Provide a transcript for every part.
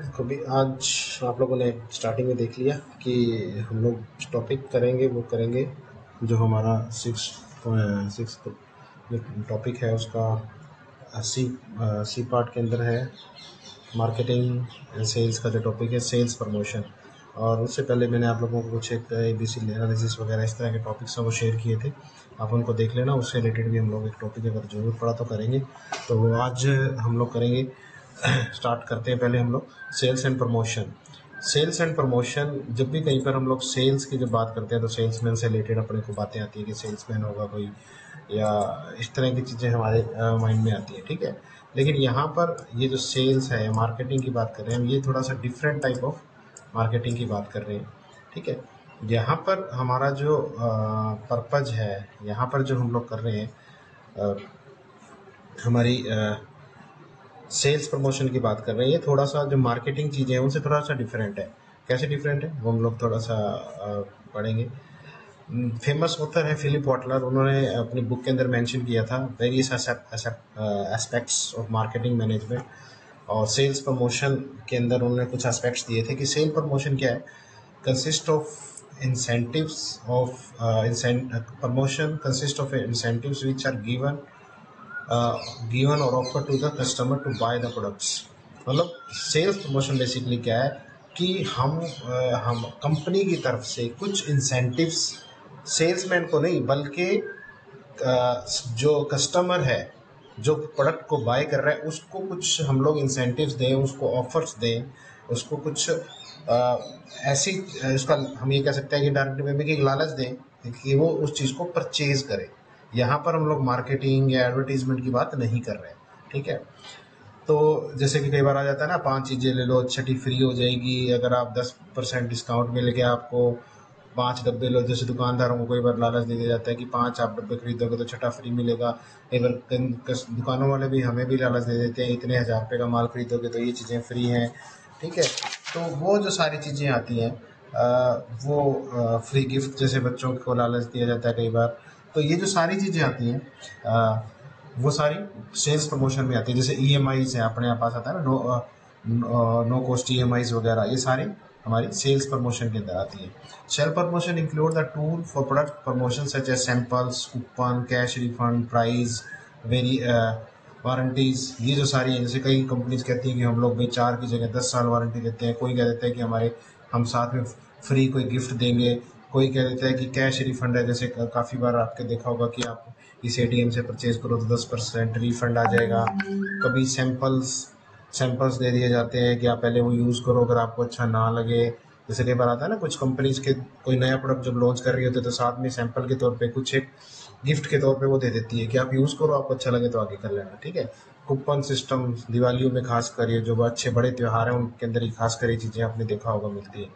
कभी आज आप लोगों ने स्टार्टिंग में देख लिया कि हम लोग टॉपिक करेंगे, वो करेंगे जो हमारा सिक्स टॉपिक है उसका सी सी पार्ट के अंदर है मार्केटिंग एंड सेल्स का जो टॉपिक है सेल्स प्रमोशन। और उससे पहले मैंने आप लोगों को कुछ एक ABC एनालिसिस वगैरह इस तरह के टॉपिक्स हैं वो शेयर किए थे, आप उनको देख लेना। उससे रिलेटेड भी हम लोग एक टॉपिक अगर ज़रूरत पड़ा तो करेंगे। तो आज हम लोग करेंगे स्टार्ट करते हैं पहले हम लोग sales and promotion. Sales and promotion, जब भी कहीं पर हम लोग सेल्स की जब बात करते हैं तो सेल्समैन से रिलेटेड अपने को बातें आती है कि सेल्समैन होगा कोई, या इस तरह की चीज़ें हमारे माइंड में आती है, ठीक है। लेकिन यहाँ पर ये जो सेल्स है या मार्केटिंग की बात कर रहे हैं हम, ये थोड़ा सा डिफरेंट टाइप ऑफ मार्केटिंग की बात कर रहे हैं, ठीक है। यहाँ पर हमारा जो पर्पज है, यहाँ पर जो हम लोग कर रहे हैं हमारी सेल्स प्रमोशन की बात कर रहे हैं, ये थोड़ा सा जो मार्केटिंग चीज़ें हैं उनसे थोड़ा सा डिफरेंट है। कैसे डिफरेंट है वो हम लोग थोड़ा सा पढ़ेंगे। फेमस ऑथर है फिलिप वॉटलर, उन्होंने अपनी बुक के अंदर मेंशन किया था various aspects of marketing management, और सेल्स प्रमोशन के अंदर उन्होंने कुछ एस्पेक्ट्स दिए थे कि सेल प्रमोशन क्या है। Consist of incentives of promotion consist of incentives which are given or offered to the customer to buy the products। मतलब सेल्स प्रमोशन बेसिकली क्या है कि हम कंपनी की तरफ से कुछ इंसेंटिव्स सेल्समैन को नहीं बल्कि जो कस्टमर है जो प्रोडक्ट को बाय कर रहा है उसको कुछ हम लोग इंसेंटिव्स दें, उसको ऑफर्स दें, उसको कुछ ऐसी इसका हम ये कह सकते हैं कि डायरेक्ट वे में कि लालच दें कि वो उस चीज़ को परचेज करे। यहाँ पर हम लोग मार्केटिंग या एडवर्टीजमेंट की बात नहीं कर रहे हैं, ठीक है। तो जैसे कि कई बार आ जाता है ना, 5 चीज़ें ले लो छठी फ्री हो जाएगी, अगर आप 10% डिस्काउंट मिल गया आपको, 5 डब्बे लो। जैसे दुकानदारों को कई बार लालच दे दिया जाता है कि 5 आप डब्बे खरीदोगे तो छठा फ्री मिलेगा। कई बार दुकानों वाले भी हमें भी लालच दे देते हैं, इतने 1000 रुपये का माल खरीदोगे तो ये चीज़ें फ्री हैं, ठीक है। तो वो जो सारी चीज़ें आती हैं वो फ्री गिफ्ट, जैसे बच्चों को लालच दिया जाता है कई बार। तो ये जो सारी चीज़ें आती हैं वो सारी सेल्स प्रमोशन में आती है। जैसे EMI है अपने पास आता है ना, नो कॉस्ट EMI वगैरह, ये सारी हमारी सेल्स प्रमोशन के अंदर आती है। Sale promotion include the tool for product promotion such as samples, coupon, cash refund, price, very warranties. ये जो सारी है, जैसे कई कंपनीज कहती हैं कि हम लोग भाई 4 की जगह 10 साल वारंटी देते हैं, कोई कह देता है कि हम साथ में फ्री कोई गिफ्ट देंगे, कोई कह देता है कि कैश रिफंड है। जैसे काफ़ी बार आपके देखा होगा कि आप इस ATM से परचेज करो तो 10% रिफंड आ जाएगा। कभी सैंपल्स दे दिए जाते हैं कि आप पहले वो यूज़ करो, अगर आपको अच्छा ना लगे। जैसे कई बार आता है ना, कुछ कंपनीज के कोई नया प्रोडक्ट जब लॉन्च कर रही होती है तो साथ में सैंपल के तौर पे कुछ एक गिफ्ट के तौर पे वो दे देती है कि आप यूज़ करो, आपको अच्छा लगे तो आगे कर लेना, ठीक है। कूपन सिस्टम दिवालियों में खास कर, ये जो अच्छे बड़े त्यौहार हैं उनके अंदर ही खास कर ये चीज़ें आपने देखा होगा मिलती है।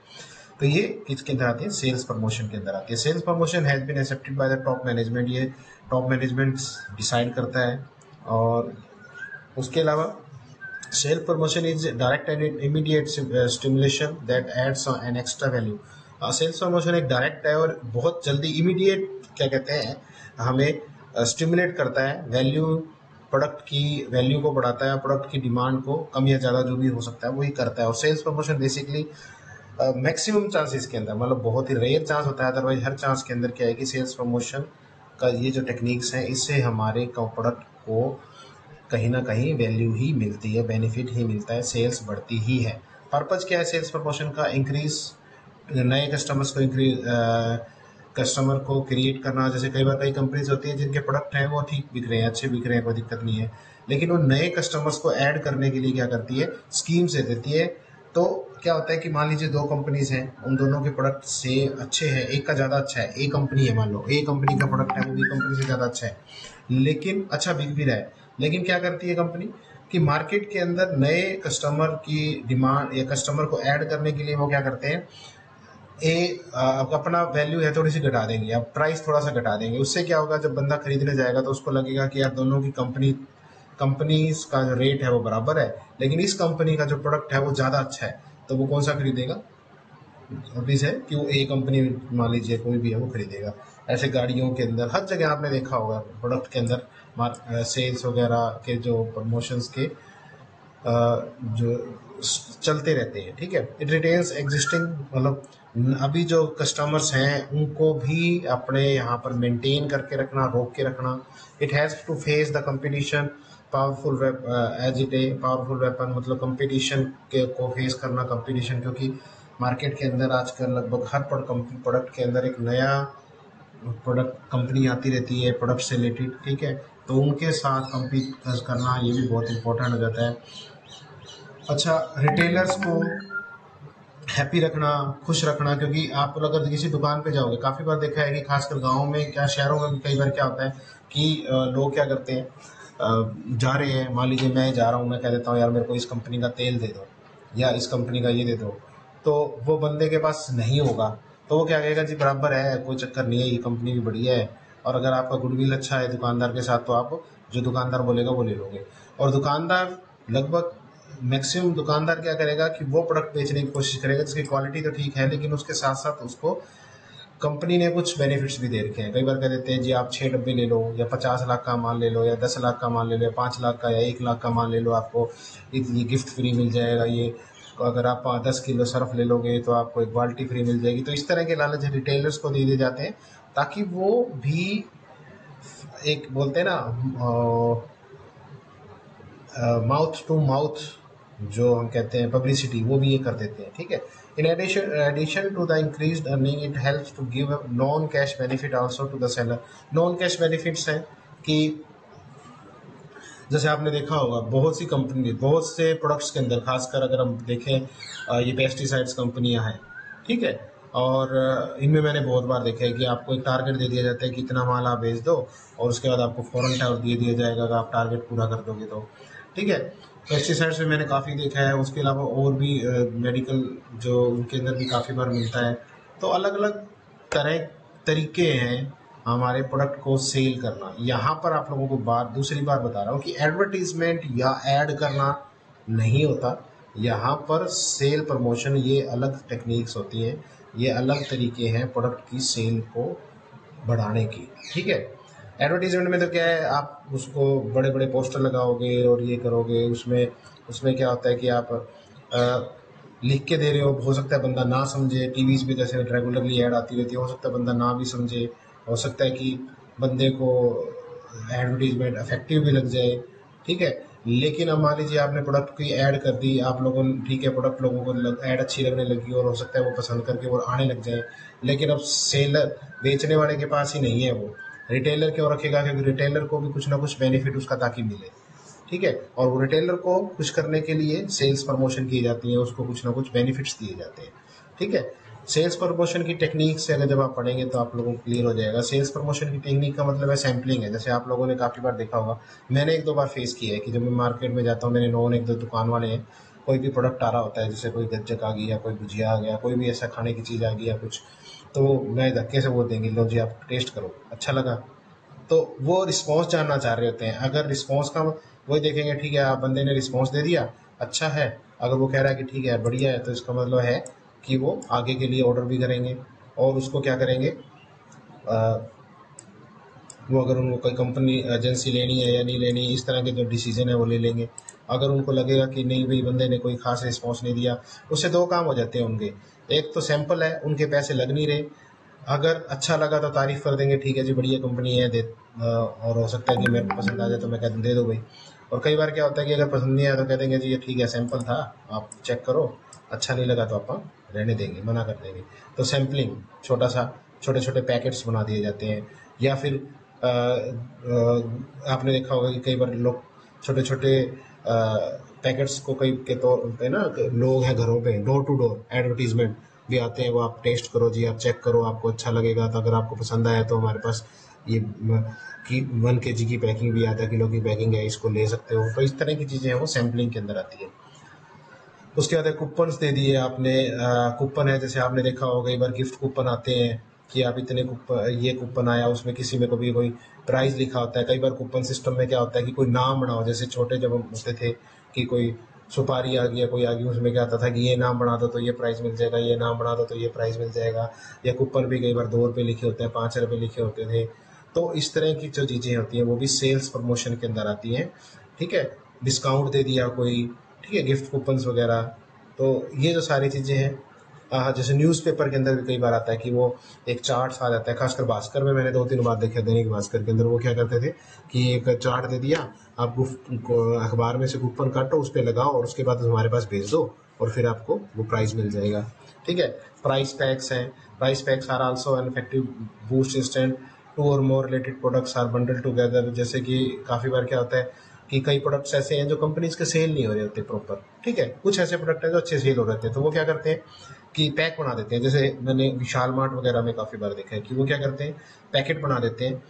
तो ये किसके अंदर आती है, सेल्स प्रमोशन के अंदर आती है। Sales promotion has been accepted by the top management, ये टॉप मैनेजमेंट डिसाइड करता है। और उसके अलावा sale promotion is direct and immediate stimulation that adds an extra value. Sales promotion एक डायरेक्ट है और बहुत जल्दी इमीडिएट क्या कहते हैं हमें स्टिमुलेट करता है, वैल्यू प्रोडक्ट की वैल्यू को बढ़ाता है, प्रोडक्ट की डिमांड को कम या ज़्यादा जो भी हो सकता है वही करता है। और sales promotion basically maximum chances के अंदर, मतलब बहुत ही रेयर चांस होता है, अदरवाइज हर चांस के अंदर क्या है कि सेल्स प्रमोशन का ये जो टेक्निक्स हैं इससे हमारे प्रोडक्ट को कहीं ना कहीं वैल्यू ही मिलती है, बेनिफिट ही मिलता है, सेल्स बढ़ती ही है। पर्पज क्या है सेल्स प्रमोशन का, इंक्रीज नए कस्टमर्स को इंक्रीज कस्टमर को क्रिएट करना। जैसे कई बार कई कंपनीज होती हैं जिनके प्रोडक्ट हैं वो ठीक बिक रहे हैं, अच्छे बिक रहे हैं, कोई दिक्कत नहीं है, लेकिन वो नए कस्टमर्स को ऐड करने के लिए क्या करती है, स्कीम्स दे देती है। तो क्या होता है कि मान लीजिए 2 कंपनीज हैं, उन दोनों के प्रोडक्ट से अच्छे हैं, एक का ज़्यादा अच्छा है, ए कंपनी है, मान लो ए कंपनी का प्रोडक्ट है वो बी कंपनी से ज़्यादा अच्छा है, लेकिन अच्छा बिक भी रहा है। लेकिन क्या करती है कंपनी कि मार्केट के अंदर नए कस्टमर की डिमांड या कस्टमर को ऐड करने के लिए वो क्या करते हैं, अपना वैल्यू है थोड़ी सी घटा देंगे, अब प्राइस थोड़ा सा घटा देंगे। उससे क्या होगा, जब बंदा खरीदने जाएगा तो उसको लगेगा कि यार दोनों की कंपनीज का जो रेट है वो बराबर है, लेकिन इस कंपनी का जो प्रोडक्ट है वो ज़्यादा अच्छा है, तो वो कौन सा खरीदेगा, ऑब्वियस है कि वो ए कंपनी मान लीजिए कोई भी है वो खरीदेगा। ऐसे गाड़ियों के अंदर हर जगह आपने देखा होगा प्रोडक्ट के अंदर सेल्स वगैरह के जो प्रमोशंस के जो चलते रहते हैं, ठीक है। इट रिटेन्स एग्जिस्टिंग, मतलब अभी जो कस्टमर्स हैं उनको भी अपने यहाँ पर मेंटेन करके रखना, रोक के रखना। It has to face the competition powerful as it a powerful weapon, मतलब कंपटीशन के को फेस करना, कंपटीशन, क्योंकि मार्केट के अंदर आजकल लगभग हर प्रोडक्ट के अंदर एक नया प्रोडक्ट कंपनी आती रहती है प्रोडक्ट से रिलेटेड, ठीक है। तो उनके साथ compete करना ये भी बहुत इंपॉर्टेंट हो जाता है। अच्छा, रिटेलर्स को हैप्पी रखना, खुश रखना, क्योंकि आप अगर किसी दुकान पे जाओगे, काफ़ी बार देखा है कि खासकर गांव में, क्या शहरों में भी कई बार क्या होता है कि लोग क्या करते हैं, जा रहे हैं, मान लीजिए मैं जा रहा हूँ, मैं कह देता हूँ यार मेरे को इस कंपनी का तेल दे दो या इस कंपनी का ये दे दो, तो वो बंदे के पास नहीं होगा, तो वो क्या कहेगा जी बराबर है, कोई चक्कर नहीं है, ये कंपनी भी बढ़िया है। और अगर आपका गुडविल अच्छा है दुकानदार के साथ, तो आप जो दुकानदार बोलेगा वो ले लोगे। और दुकानदार लगभग मैक्सिमम दुकानदार क्या करेगा कि वो प्रोडक्ट बेचने की कोशिश करेगा जिसकी क्वालिटी तो ठीक है, लेकिन उसके साथ साथ उसको कंपनी ने कुछ बेनिफिट्स भी दे रखे हैं। कई बार कह देते हैं जी आप 6 डब्बे ले लो, या 50 लाख का माल ले लो, या 10 लाख का माल ले लो, या 5 लाख का, या 1 लाख का माल ले लो, आपको ये गिफ्ट फ्री मिल जाएगा, ये अगर आप 10 किलो सर्फ ले लोगे तो आपको एक बाल्टी फ्री मिल जाएगी। तो इस तरह के लालच रिटेलर्स को दे दिए जाते हैं, ताकि वो भी एक बोलते हैं ना माउथ टू माउथ, जो हम कहते हैं पब्लिसिटी, वो भी ये कर देते हैं, ठीक है। In addition to the increased earning, it helps to give non cash benefit also to the seller. Non cash benefits हैं कि जैसे आपने देखा होगा बहुत सी कंपनी, बहुत से प्रोडक्ट्स के अंदर, खासकर अगर हम देखें ये पेस्टिसाइड्स कंपनियां हैं, ठीक है। और इनमें मैंने बहुत बार देखा है कि आपको एक टारगेट दे दिया जाता है कि इतना माल आप बेच दो, और उसके बाद आपको फ़ौरन टारगेट दे दिया जाएगा अगर आप टारगेट पूरा कर दोगे तो, ठीक है। पेस्टिसाइड्स में मैंने काफ़ी देखा है, उसके अलावा और भी मेडिकल जो उनके अंदर भी काफ़ी बार मिलता है। तो अलग अलग तरह तरीके हैं हमारे प्रोडक्ट को सेल करना। यहाँ पर आप लोगों को दूसरी बार बता रहा हूँ कि एडवर्टीजमेंट या ऐड करना नहीं होता। यहाँ पर सेल प्रमोशन, ये अलग टेक्निक्स होती हैं, ये अलग तरीके हैं प्रोडक्ट की सेल को बढ़ाने की, ठीक है। एडवर्टीजमेंट में तो क्या है, आप उसको बड़े बड़े पोस्टर लगाओगे और ये करोगे, उसमें उसमें क्या होता है कि आप लिख के दे रहे हो सकता है बंदा ना समझे। टीवीज पे जैसे रेगुलरली ऐड आती रहती है, हो सकता है बंदा ना भी समझे, हो सकता है कि बंदे को एडवर्टीजमेंट इफेक्टिव भी लग जाए, ठीक है। लेकिन अब मान लीजिए आपने प्रोडक्ट की ऐड कर दी, आप लोगों ने, ठीक है, प्रोडक्ट लोगों को ऐड अच्छी लगने लगी और हो सकता है वो पसंद करके वो आने लग जाए, लेकिन अब सेलर, बेचने वाले के पास ही नहीं है, वो रिटेलर क्यों रखेगा, क्योंकि रिटेलर को भी कुछ ना कुछ बेनिफिट उसका ताकि मिले, ठीक है। और वो रिटेलर को खुश करने के लिए सेल्स प्रमोशन की जाती है, उसको कुछ ना कुछ बेनिफिट्स दिए जाते हैं, ठीक है। सेल्स प्रमोशन की टेक्निक से अगर जब आप पढ़ेंगे तो आप लोगों को क्लियर हो जाएगा। सेल्स प्रमोशन की टेक्निक का मतलब है सैम्पलिंग है। जैसे आप लोगों ने काफ़ी बार देखा होगा, मैंने एक दो बार फेस किया है कि जब मैं मार्केट में जाता हूँ, मेरे नॉन एक दो दुकान वाले हैं, कोई भी प्रोडक्ट आ रहा होता है, जैसे कोई गज्जक आ गई या कोई भुजिया आ गया, कोई भी ऐसा खाने की चीज़ आ गई या कुछ, तो मैं धक्के से बोल देंगे लो जी आप टेस्ट करो, अच्छा लगा। तो वो रिस्पॉन्स जानना चाह रहे होते हैं। अगर रिस्पॉन्स का वही देखेंगे, ठीक है, आप बंदे ने रिस्पॉन्स दे दिया, अच्छा है, अगर वो कह रहा है कि ठीक है बढ़िया है, तो इसका मतलब है कि वो आगे के लिए ऑर्डर भी करेंगे, और उसको क्या करेंगे, वो अगर उनको कोई कंपनी एजेंसी लेनी है या नहीं लेनी, इस तरह के जो डिसीजन है वो ले लेंगे। अगर उनको लगेगा कि नहीं भाई बंदे ने कोई खास रिस्पॉन्स नहीं दिया, उससे दो काम हो जाते हैं उनके। एक तो सैंपल है, उनके पैसे लग नहीं रहे, अगर अच्छा लगा तो तारीफ कर देंगे, ठीक है जी बढ़िया कंपनी है, दे और हो सकता है कि मेरे को पसंद आ जाए तो मैं कहता हूँ दे दो भाई। और कई बार क्या होता है कि अगर पसंद नहीं आया तो कह देंगे जी ये ठीक है, सैंपल था, आप चेक करो, अच्छा नहीं लगा तो आप रहने देंगे, मना कर देंगे। तो सैम्पलिंग, छोटा सा, छोटे छोटे पैकेट्स बना दिए जाते हैं। या फिर आपने देखा होगा कि कई बार लोग छोटे छोटे पैकेट्स को कई के तौर पे ना, लोग हैं घरों पे डोर टू डोर एडवर्टीजमेंट भी आते हैं, वो आप टेस्ट करो जी, आप चेक करो, आपको अच्छा लगेगा तो अगर आपको पसंद आया तो हमारे पास ये की 1 kg की पैकिंग भी, आधा किलो की पैकिंग है, इसको ले सकते हो। तो इस तरह की चीज़ें हैं वो सैम्पलिंग के अंदर आती है। उसके बाद कूपन्स दे दिए आपने, कूपन है, जैसे आपने देखा होगा कई बार गिफ्ट कूपन आते हैं कि आप इतने कूपन, ये कूपन आया, उसमें किसी में कभी कोई प्राइस लिखा होता है। कई बार कूपन सिस्टम में क्या होता है कि कोई नाम बनाओ, जैसे छोटे जब हम होते थे कि कोई सुपारी आ गया, कोई आ गई, उसमें क्या आता था कि ये नाम बना दो तो ये प्राइस मिल जाएगा, ये नाम बना दो तो ये प्राइस मिल जाएगा। या कूपन भी कई बार 2 रुपये लिखे होते हैं, 5 रुपये लिखे होते थे। तो इस तरह की जो चीज़ें होती हैं वो भी सेल्स प्रमोशन के अंदर आती हैं, ठीक है। डिस्काउंट दे दिया कोई, ठीक है, गिफ्ट कूपन्स वगैरह। तो ये जो सारी चीज़ें हैं, जैसे न्यूज़पेपर के अंदर भी कई बार आता है कि वो एक चार्ट आ जाता है, खासकर भास्कर में मैंने 2-3 बार देखा, दैनिक भास्कर के अंदर वो क्या करते थे कि एक चार्ट दे दिया, आप अखबार में से कूपन काटो, उस पर लगाओ और उसके बाद हमारे पास भेज दो और फिर आपको वो प्राइस मिल जाएगा। ठीक है, प्राइस पैक्स हैं, price packs are also an effective boost instant to और more related products are bundle together. जैसे कि काफ़ी बार क्या होता है कि कई प्रोडक्ट्स ऐसे हैं जो कंपनीज के सेल नहीं हो रहे होते प्रॉपर, ठीक है, कुछ ऐसे प्रोडक्ट हैं जो अच्छे सेल हो रहे थे, तो वो क्या करते हैं कि पैक बना देते हैं। जैसे मैंने विशाल मार्ट वगैरह में काफ़ी बार देखा है कि वो क्या करते हैं, पैकेट बना देते हैं।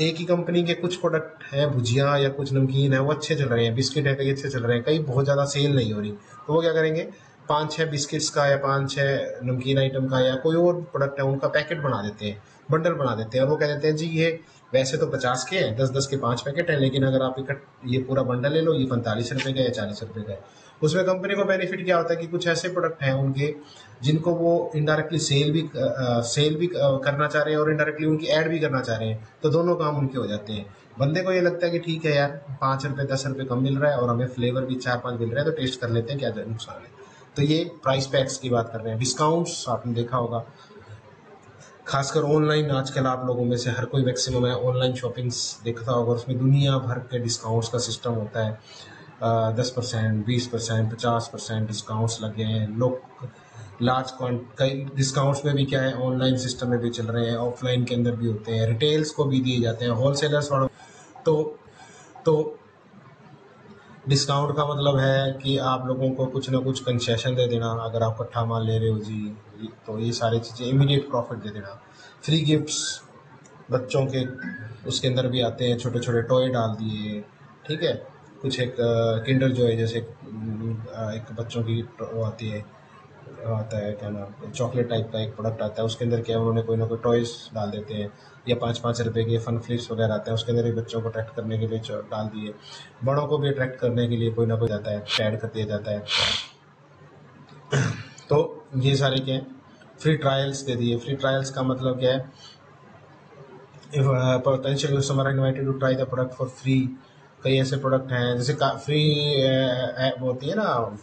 एक ही कंपनी के कुछ प्रोडक्ट हैं, भुजिया या कुछ नमकीन है, वो अच्छे चल रहे हैं, बिस्किट है कई अच्छे चल रहे हैं, कई बहुत ज़्यादा सेल नहीं हो रही, तो वो क्या करेंगे, 5-6 बिस्किट्स का या 5-6 नमकीन आइटम का या कोई और प्रोडक्ट है उनका पैकेट बना देते हैं, बंडल बना देते हैं, और वो कह देते हैं जी ये वैसे तो 50 के हैं, 10-10 के 5 पैकेट हैं, लेकिन अगर आप ये पूरा बंडल ले लो, ये 45 रुपये का या 40 रुपये का है। उसमें कंपनी को बेनिफिट क्या होता है कि कुछ ऐसे प्रोडक्ट हैं उनके जिनको वो इनडायरेक्टली सेल भी करना चाह रहे हैं और इनडायरेक्टली उनकी ऐड भी करना चाह रहे हैं, तो दोनों काम उनके हो जाते हैं। बंदे को ये लगता है कि ठीक है यार, 5 रुपये 10 रुपये कम मिल रहा है और हमें फ्लेवर भी 4-5 मिल रहा है, तो टेस्ट कर लेते हैं, क्या नुकसान है। तो ये प्राइस पैक्स की बात कर रहे हैं। डिस्काउंट्स आपने देखा होगा, खासकर ऑनलाइन, आजकल आप लोगों में से हर कोई मैक्सिमम है ऑनलाइन शॉपिंग्स देखता होगा, उसमें दुनिया भर के डिस्काउंट्स का सिस्टम होता है। 10%, 20%, 50% डिस्काउंट्स लगे हैं। लोग लार्ज कई डिस्काउंट्स में भी क्या है, ऑनलाइन सिस्टम में भी चल रहे हैं, ऑफलाइन के अंदर भी होते हैं, रिटेल्स को भी दिए जाते हैं, होलसेलर्स वालों। तो तो डिस्काउंट का मतलब है कि आप लोगों को कुछ ना कुछ कंसेशन दे देना, अगर आप इकट्ठा माल ले रहे हो जी, तो ये सारी चीज़ें इमीडिएट प्रॉफिट दे देना। फ्री गिफ्ट्स बच्चों के उसके अंदर भी आते हैं, छोटे छोटे टॉय डाल दिए, ठीक है, कुछ एक किंडर जो है, जैसे एक बच्चों की वो आती है, आता है क्या नाम, चॉकलेट टाइप का एक प्रोडक्ट आता है, उसके अंदर क्या है उन्होंने कोई ना कोई टॉयज डाल देते हैं, या 5-5 रुपए के फन फ्लिप्स वगैरह आते हैं, उसके अंदर भी बच्चों को अट्रैक्ट करने के लिए डाल दिए। बड़ों को भी अट्रैक्ट करने के लिए कोई ना कोई जाता है, ऐड कर दिया जाता है। तो ये सारे क्या है, फ्री ट्रायल्स दे दिए। फ्री ट्रायल्स का मतलब क्या है, potential customer are invited to try the product for free. कई ऐसे प्रोडक्ट हैं जैसे फ्री होती है ना,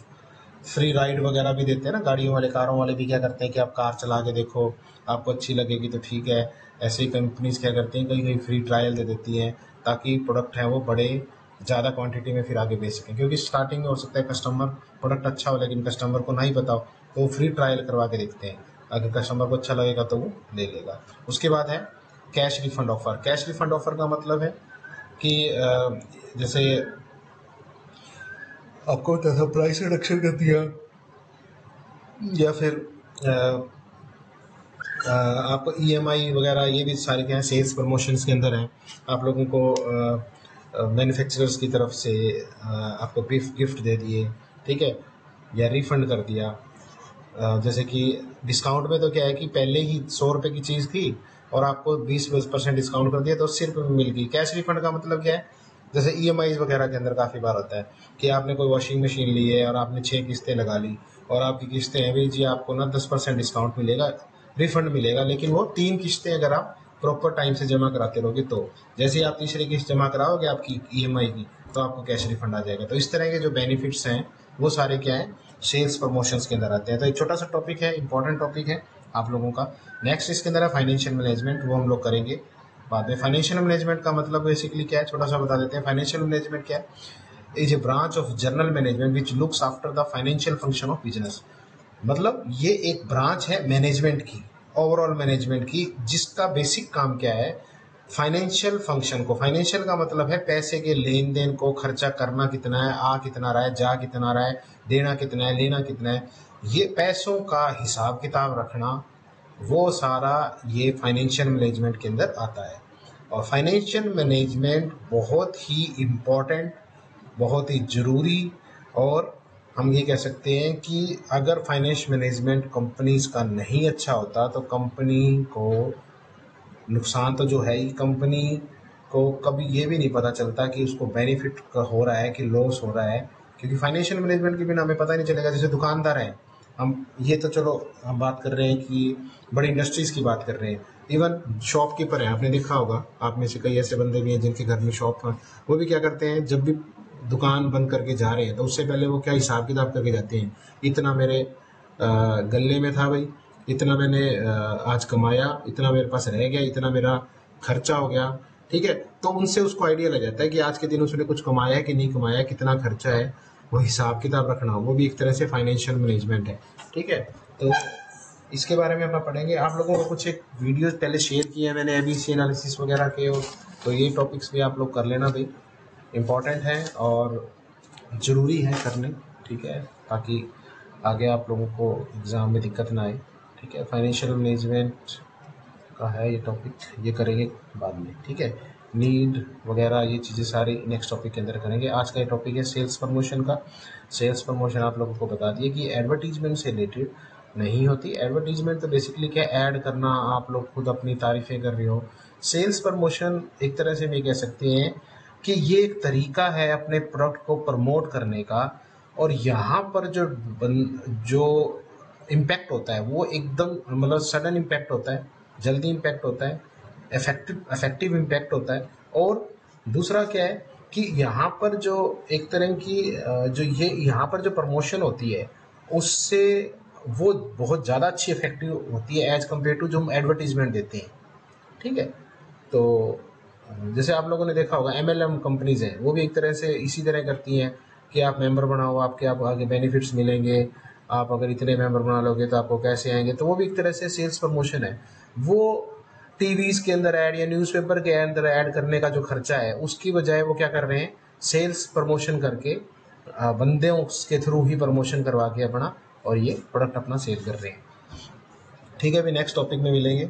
फ्री राइड वगैरह भी देते हैं ना, गाड़ियों वाले, कारों वाले भी क्या करते हैं कि आप कार चला के देखो, आपको अच्छी लगेगी तो ठीक है। ऐसे ही कंपनीज क्या करती हैं, कई कई फ्री ट्रायल दे देती हैं ताकि प्रोडक्ट है वो बड़े ज़्यादा क्वांटिटी में फिर आगे बेच सकें, क्योंकि स्टार्टिंग में हो सकता है कस्टमर प्रोडक्ट अच्छा हो लेकिन कस्टमर को नहीं पता हो, तो वो फ्री ट्रायल करवा के देखते हैं, अगर कस्टमर को अच्छा लगेगा तो वो ले लेगा। उसके बाद है cash refund offer. Cash refund offer का मतलब है कि जैसे आपको जैसा प्राइस रिडक्शन कर दिया, या फिर आप EMI वगैरह, ये भी सारे क्या हैं, सेल्स प्रमोशंस के अंदर हैं। आप लोगों को मैन्युफैक्चरर्स की तरफ से आपको गिफ्ट दे दिए, ठीक है, या रिफंड कर दिया। जैसे कि डिस्काउंट में तो क्या है कि पहले ही 100 रुपये की चीज़ थी और आपको 20% डिस्काउंट कर दिया तो 80 रुपये में मिल गई। कैश रिफंड का मतलब क्या है, जैसे EMI वगैरह के अंदर काफ़ी बार होता है कि आपने कोई वॉशिंग मशीन ली है और आपने 6 किस्तें लगा ली और आपकी किस्तें हैं भी जी, आपको ना 10% डिस्काउंट मिलेगा, रिफंड मिलेगा, लेकिन वो 3 किस्तें अगर आप प्रॉपर टाइम से जमा कराते रहोगे, तो जैसे ही आप तीसरी किस्त जमा कराओगे आपकी EMI की, तो आपको कैश रिफंड आ जाएगा। तो इस तरह के जो बेनिफिट्स हैं वो सारे क्या है, सेल्स प्रमोशंस के अंदर आते हैं। तो एक छोटा सा टॉपिक है, इंपॉर्टेंट टॉपिक है आप लोगों का। नेक्स्ट इसके अंदर है फाइनेंशियल मैनेजमेंट, वो हम लोग करेंगे बाद में। फाइनेंशियल मैनेजमेंट का मतलब बेसिकली क्या है, छोटा सा बता देते हैं। फाइनेंशियल मैनेजमेंट क्या है, is a branch of general management which looks after the financial function of business. मतलब ये एक ब्रांच है मैनेजमेंट की, ओवरऑल मैनेजमेंट की, जिसका बेसिक काम क्या है, फाइनेंशियल फंक्शन को। फाइनेंशियल का मतलब है पैसे के लेन देन को, खर्चा करना कितना है, आ कितना रहा है, जा कितना रहा है, देना कितना है, लेना कितना है, ये पैसों का हिसाब किताब रखना, वो सारा ये फाइनेंशियल मैनेजमेंट के अंदर आता है। और फाइनेंशियल मैनेजमेंट बहुत ही इम्पोर्टेंट, बहुत ही ज़रूरी, और हम ये कह सकते हैं कि अगर फाइनेंस मैनेजमेंट कंपनीज का नहीं अच्छा होता तो कंपनी को नुकसान तो जो है ही, कंपनी को कभी ये भी नहीं पता चलता कि उसको बेनिफिट हो रहा है कि लॉस हो रहा है, क्योंकि फाइनेंशियल मैनेजमेंट के बिना हमें पता ही नहीं चलेगा। जैसे दुकानदार हैं हम, ये तो चलो हम बात कर रहे हैं कि बड़ी इंडस्ट्रीज़ की बात कर रहे हैं, इवन शॉपकीपर हैं, आपने देखा होगा, आप में से कई ऐसे बंदे भी हैं जिनके घर में शॉप हैं, वो भी क्या करते हैं, जब भी दुकान बंद करके जा रहे हैं तो उससे पहले वो क्या हिसाब किताब करके जाते हैं, इतना मेरे गले में था भाई, इतना मैंने आज कमाया, इतना मेरे पास रह गया, इतना मेरा खर्चा हो गया। ठीक है, तो उनसे उसको आइडिया लग जाता है कि आज के दिन उसने कुछ कमाया है कि नहीं कमाया, कितना खर्चा है, वो हिसाब किताब रखना, वो भी एक तरह से फाइनेंशियल मैनेजमेंट है। ठीक है, तो इसके बारे में अपना पढ़ेंगे। आप लोगों को कुछ एक वीडियोस पहले शेयर किए हैं मैंने एबीसी एनालिसिस वगैरह के, तो ये टॉपिक्स भी आप लोग कर लेना भाई, इम्पॉर्टेंट है और ज़रूरी है करने। ठीक है, ताकि आगे आप लोगों को एग्ज़ाम में दिक्कत ना आए। ठीक है, फाइनेंशियल मैनेजमेंट का है ये टॉपिक, ये करेंगे बाद में। ठीक है, नीड वगैरह ये चीज़ें सारी नेक्स्ट टॉपिक के अंदर करेंगे। आज का ये टॉपिक है सेल्स प्रमोशन का। सेल्स प्रमोशन आप लोगों को बता दिए कि एडवर्टीजमेंट से रिलेटेड नहीं होती। एडवर्टीजमेंट तो बेसिकली क्या, ऐड करना, आप लोग खुद अपनी तारीफें कर रहे हो। सेल्स प्रमोशन एक तरह से भी कह सकते हैं कि ये एक तरीका है अपने प्रोडक्ट को प्रमोट करने का, और यहाँ पर जो इम्पैक्ट होता है वो एकदम मतलब सडन इम्पैक्ट होता है, जल्दी इम्पैक्ट होता है, इफेक्टिव इम्पैक्ट होता है। और दूसरा क्या है कि यहाँ पर जो एक तरह की जो ये यहाँ पर जो प्रमोशन होती है उससे वो बहुत ज़्यादा अच्छी इफेक्टिव होती है एज कम्पेयर टू जो हम एडवर्टीजमेंट देते हैं। ठीक है, तो जैसे आप लोगों ने देखा होगा MLM कंपनीज हैं, वो भी एक तरह से इसी तरह करती हैं कि आप मेंबर बनाओ, आपके आप आगे बेनिफिट्स मिलेंगे, आप अगर इतने मेंबर बना लोगे तो आपको कैसे आएंगे, तो वो भी एक तरह से सेल्स प्रमोशन है। वो टीवीज के अंदर ऐड या न्यूज़पेपर के अंदर ऐड करने का जो खर्चा है उसकी बजाय वो क्या कर रहे हैं, सेल्स प्रमोशन करके बंदों के थ्रू ही प्रमोशन करवा के अपना और ये प्रोडक्ट अपना सेल कर रहे हैं। ठीक है, अभी नेक्स्ट टॉपिक में मिलेंगे।